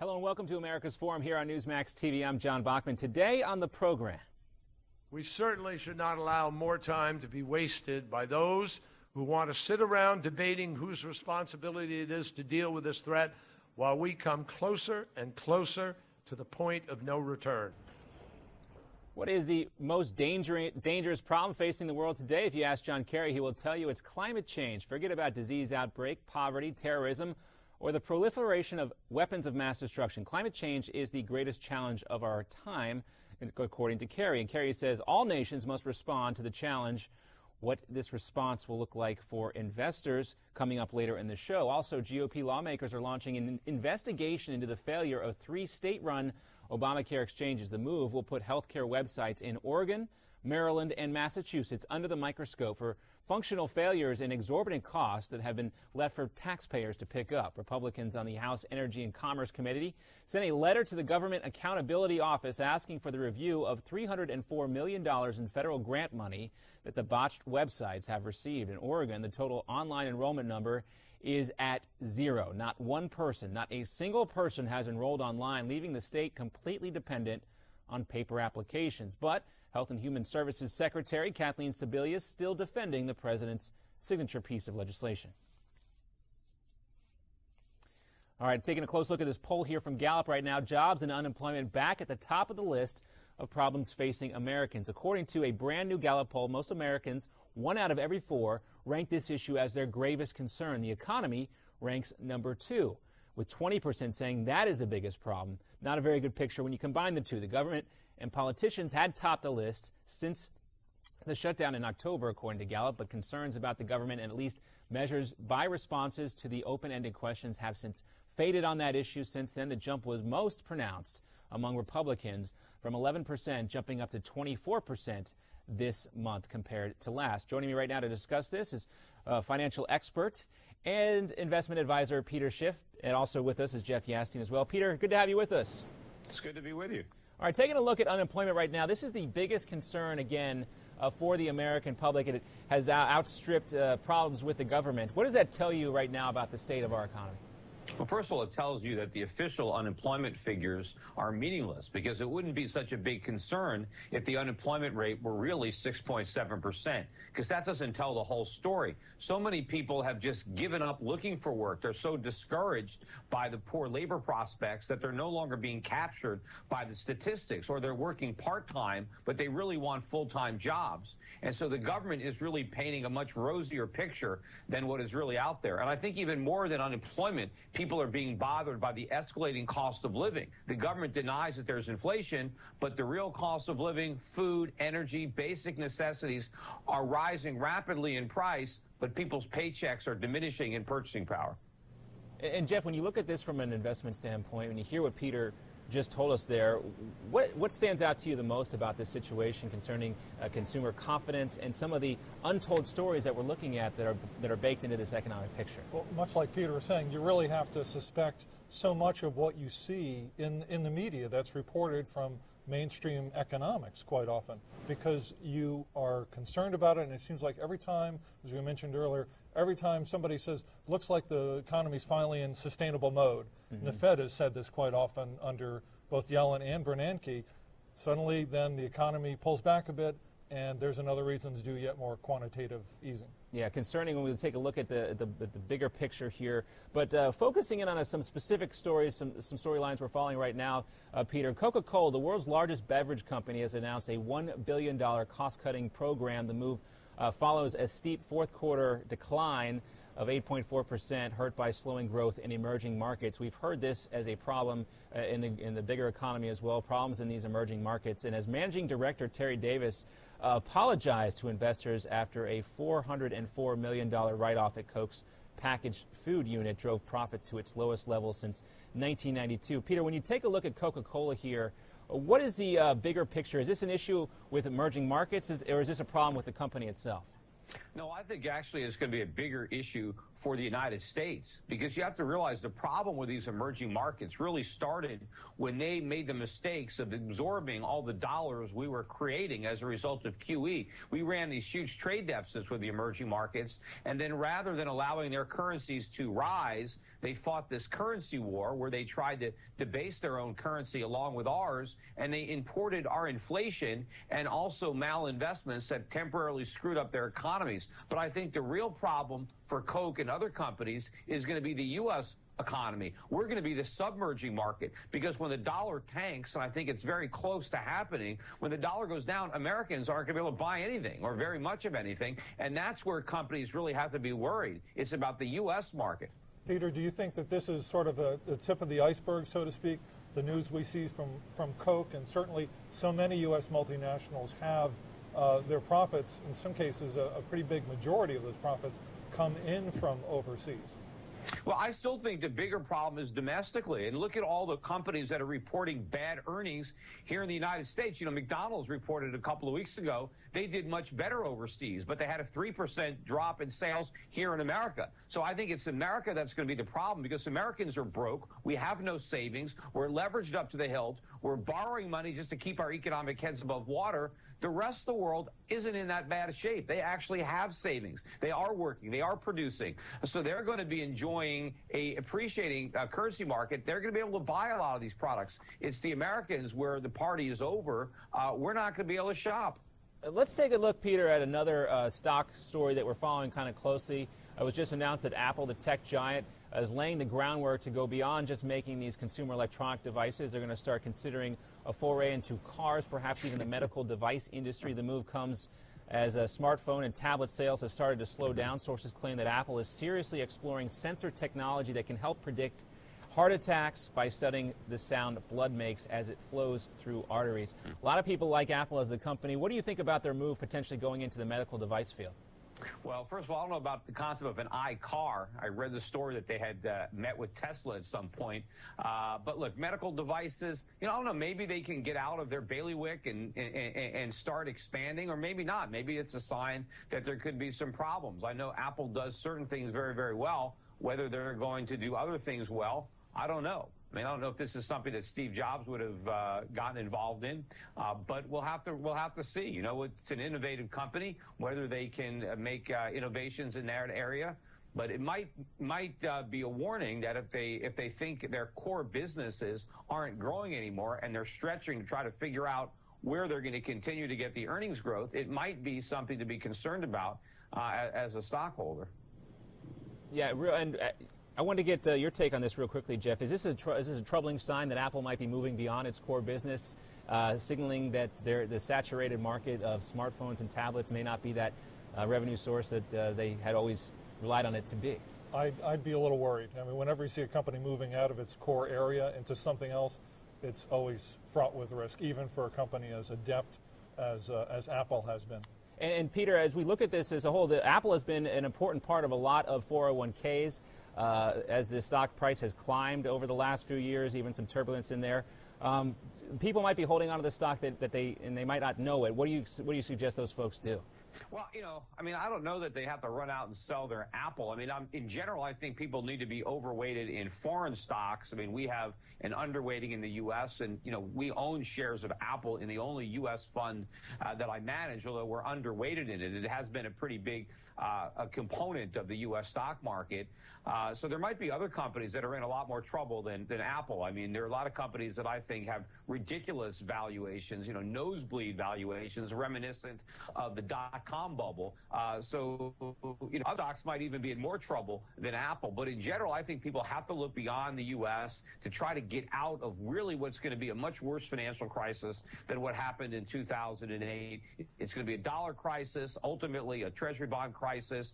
Hello and welcome to America's Forum here on Newsmax TV. I'm John Bachman. Today on the program, we certainly should not allow more time to be wasted by those who want to sit around debating whose responsibility it is to deal with this threat while we come closer and closer to the point of no return. What is the most dangerous problem facing the world today? If you ask John Kerry, he will tell you it's climate change. Forget about disease outbreak, poverty, terrorism, or the proliferation of weapons of mass destruction. Climate change is the greatest challenge of our time, according to Kerry. And Kerry says all nations must respond to the challenge. What this response will look like for investors coming up later in the show. Also, GOP lawmakers are launching an investigation into the failure of 3 state-run Obamacare exchanges. The move will put healthcare websites in Oregon, Maryland, and Massachusetts under the microscope for functional failures and exorbitant costs that have been left for taxpayers to pick up. Republicans on the House Energy and Commerce Committee sent a letter to the Government Accountability Office asking for the review of $304 million in federal grant money that the botched websites have received. In Oregon, the total online enrollment number is at 0. Not one person, not a single person has enrolled online, leaving the state completely dependent on paper applications. But Health and Human Services Secretary Kathleen Sebelius still defending the president's signature piece of legislation. All right, taking a close look at this poll here from Gallup right now. Jobs and unemployment back at the top of the list of problems facing Americans. According to a brand new Gallup poll, most Americans, 1 out of every 4, rank this issue as their gravest concern. The economy ranks number 2, with 20% saying that is the biggest problem. Not a very good picture when you combine the two. The government and politicians had topped the list since the shutdown in October, according to Gallup, but concerns about the government and at least measures by responses to the open-ended questions have since faded on that issue. Since then, the jump was most pronounced among Republicans, from 11% jumping up to 24% this month compared to last. Joining me right now to discuss this is financial expert and investment advisor Peter Schiff, and also with us is Jeff Yasteen as well. Peter, good to have you with us. It's good to be with you. All right, taking a look at unemployment right now, this is the biggest concern, again, for the American public. It has outstripped problems with the government. What does that tell you right now about the state of our economy? Well, first of all, it tells you that the official unemployment figures are meaningless, because it wouldn't be such a big concern if the unemployment rate were really 6.7%, because that doesn't tell the whole story. So many people have just given up looking for work. They're so discouraged by the poor labor prospects that they're no longer being captured by the statistics, or they're working part-time, but they really want full-time jobs. And so the government is really painting a much rosier picture than what is really out there. And I think even more than unemployment, people are being bothered by the escalating cost of living. The government denies that there's inflation, but the real cost of living, food, energy, basic necessities are rising rapidly in price, but people's paychecks are diminishing in purchasing power. And Jeff, when you look at this from an investment standpoint, when you hear what Peter just told us there, what stands out to you the most about this situation concerning consumer confidence and some of the untold stories that we're looking at that are baked into this economic picture? Well, much like Peter was saying, you really have to suspect so much of what you see in the media that's reported from mainstream economics quite often, because you are concerned about it, and it seems like every time, as we mentioned earlier, every time somebody says, looks like the economy's finally in sustainable mode, and the Fed has said this quite often under both Yellen and Bernanke, suddenly then the economy pulls back a bit, and there's another reason to do yet more quantitative easing. Yeah, concerning when we take a look at the bigger picture here, but focusing in on some specific stories, some storylines we're following right now, Peter. Coca-Cola, the world's largest beverage company, has announced a $1 billion cost-cutting program. The move follows a steep fourth-quarter decline of 8.4%, hurt by slowing growth in emerging markets. We've heard this as a problem in the bigger economy as well, problems in these emerging markets. And as Managing Director Terry Davis apologized to investors after a $404 million write-off at Coke's packaged food unit drove profit to its lowest level since 1992. Peter, when you take a look at Coca-Cola here, what is the bigger picture? Is this an issue with emerging markets, or is this a problem with the company itself? No, I think actually it's going to be a bigger issue for the United States, because you have to realize the problem with these emerging markets really started when they made the mistakes of absorbing all the dollars we were creating as a result of QE. We ran these huge trade deficits with the emerging markets, and then rather than allowing their currencies to rise, they fought this currency war where they tried to debase their own currency along with ours, and they imported our inflation and also malinvestments that temporarily screwed up their economies. But I think the real problem for Coke and other companies is going to be the U.S. economy. We're going to be the submerging market, because when the dollar tanks, and I think it's very close to happening, when the dollar goes down, Americans aren't going to be able to buy anything or very much of anything, and that's where companies really have to be worried. It's about the U.S. market. Peter, do you think that this is sort of the tip of the iceberg, so to speak, the news we see from Coke, and certainly so many U.S. multinationals have their profits, in some cases a pretty big majority of those profits, come in from overseas? Well, I still think the bigger problem is domestically. And look at all the companies that are reporting bad earnings here in the United States. You know, McDonald's reported a couple of weeks ago they did much better overseas, but they had a 3% drop in sales here in America. So I think it's America that's going to be the problem, because Americans are broke. We have no savings. We're leveraged up to the hilt. We're borrowing money just to keep our economic heads above water. The rest of the world isn't in that bad a shape. They actually have savings. They are working. They are producing. So they're going to be enjoying a appreciating currency market. They're going to be able to buy a lot of these products. It's the Americans where the party is over. We're not going to be able to shop. Let's take a look, Peter, at another stock story that we're following kind of closely. It was just announced that Apple, the tech giant, is laying the groundwork to go beyond just making these consumer electronic devices. They're going to start considering a foray into cars, perhaps even the medical device industry. The move comes as smartphone and tablet sales have started to slow down. Sources claim that Apple is seriously exploring sensor technology that can help predict heart attacks by studying the sound blood makes as it flows through arteries. A lot of people like Apple as a company. What do you think about their move potentially going into the medical device field? Well, first of all, I don't know about the concept of an iCar. I read the story that they had met with Tesla at some point. But look, medical devices, you know, I don't know, maybe they can get out of their bailiwick and start expanding, or maybe not. Maybe it's a sign that there could be some problems. I know Apple does certain things very, very well. Whether they're going to do other things well, I don't know. I mean, I don't know if this is something that Steve Jobs would have gotten involved in, but we'll have to see. You know, it's an innovative company. Whether they can make innovations in that area, but it might be a warning that if they think their core businesses aren't growing anymore and they're stretching to try to figure out where they're going to continue to get the earnings growth, it might be something to be concerned about as a stockholder. Yeah, and I want to get your take on this real quickly, Jeff. Is this a troubling sign that Apple might be moving beyond its core business, signaling that the saturated market of smartphones and tablets may not be that revenue source that they had always relied on it to be? I'd be a little worried. I mean, whenever you see a company moving out of its core area into something else, it's always fraught with risk, even for a company as adept as Apple has been. And Peter, as we look at this as a whole, Apple has been an important part of a lot of 401ks as the stock price has climbed over the last few years, even some turbulence in there. People might be holding on to the stock that they might not know it. What do you suggest those folks do? Well, you know, I mean, I don't know that they have to run out and sell their Apple. I mean, in general, I think people need to be overweighted in foreign stocks. I mean, we have an underweighting in the U.S., and, you know, we own shares of Apple in the only U.S. fund that I manage, although we're underweighted in it. It has been a pretty big a component of the U.S. stock market. So there might be other companies that are in a lot more trouble than Apple. I mean, there are a lot of companies that I think have ridiculous valuations, you know, nosebleed valuations reminiscent of the dot-com bubble. So, you know, other stocks might even be in more trouble than Apple. But in general, I think people have to look beyond the U.S. to try to get out of really what's going to be a much worse financial crisis than what happened in 2008. It's going to be a dollar crisis, ultimately a treasury bond crisis,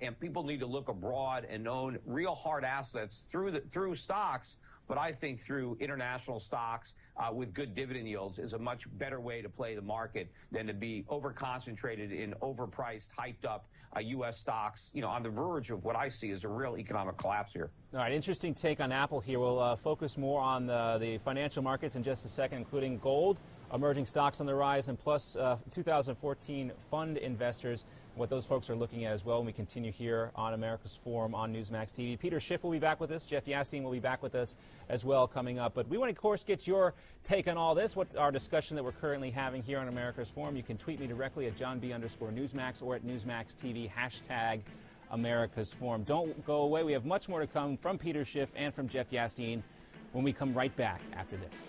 and people need to look abroad and own real hard assets through stocks. But I think through international stocks with good dividend yields is a much better way to play the market than to be over-concentrated in overpriced, hyped-up U.S. stocks, you know, on the verge of what I see as a real economic collapse here. All right, interesting take on Apple here. We'll focus more on the financial markets in just a second, including gold. emerging stocks on the rise, and plus 2014 fund investors, what those folks are looking at as well when we continue here on America's Forum on Newsmax TV. Peter Schiff will be back with us. Jeff Yasteen will be back with us as well coming up. But we want to, of course, get your take on all this, what our discussion that we're currently having here on America's Forum. You can tweet me directly at JohnB_Newsmax or at Newsmax TV, hashtag America's Forum. Don't go away. We have much more to come from Peter Schiff and from Jeff Yasteen when we come right back after this.